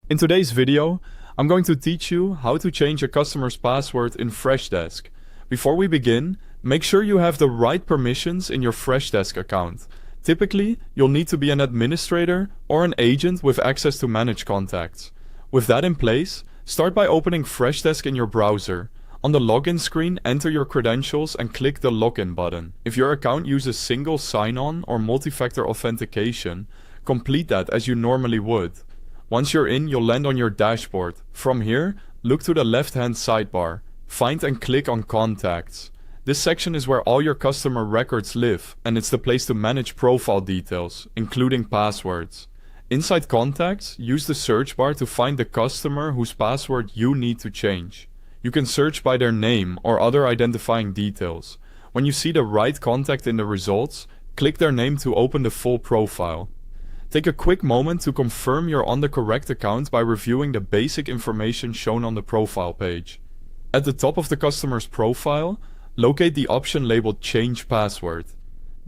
In today's video, I'm going to teach you how to change a customer's password in Freshdesk. Before we begin, make sure you have the right permissions in your Freshdesk account. Typically, you'll need to be an administrator or an agent with access to manage contacts. With that in place, start by opening Freshdesk in your browser. On the login screen, enter your credentials and click the login button. If your account uses single sign-on or multi-factor authentication, complete that as you normally would. Once you're in, you'll land on your dashboard. From here, look to the left-hand sidebar. Find and click on Contacts. This section is where all your customer records live, and it's the place to manage profile details, including passwords. Inside Contacts, use the search bar to find the customer whose password you need to change. You can search by their name or other identifying details. When you see the right contact in the results, click their name to open the full profile. Take a quick moment to confirm you're on the correct account by reviewing the basic information shown on the profile page. At the top of the customer's profile, locate the option labeled Change Password.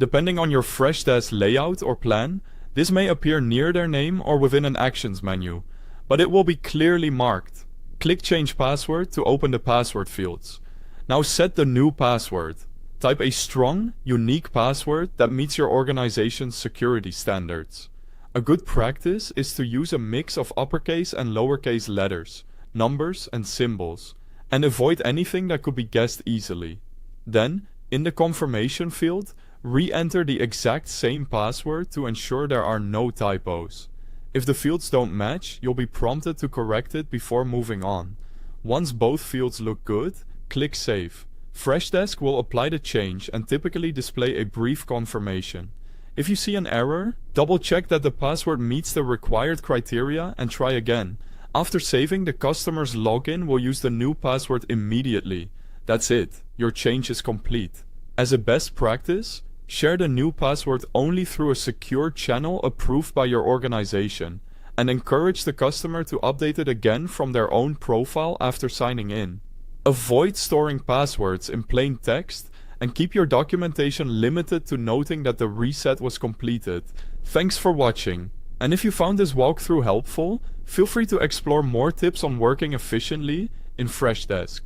Depending on your Freshdesk layout or plan, this may appear near their name or within an Actions menu, but it will be clearly marked. Click Change Password to open the password fields. Now set the new password. Type a strong, unique password that meets your organization's security standards. A good practice is to use a mix of uppercase and lowercase letters, numbers and symbols, and avoid anything that could be guessed easily. Then, in the confirmation field, re-enter the exact same password to ensure there are no typos. If the fields don't match, you'll be prompted to correct it before moving on. Once both fields look good, click Save. Freshdesk will apply the change and typically display a brief confirmation. If you see an error, double-check that the password meets the required criteria and try again. After saving, the customer's login will use the new password immediately. That's it, your change is complete. As a best practice, share the new password only through a secure channel approved by your organization, and encourage the customer to update it again from their own profile after signing in. Avoid storing passwords in plain text, and keep your documentation limited to noting that the reset was completed. Thanks for watching, and if you found this walkthrough helpful, feel free to explore more tips on working efficiently in Freshdesk.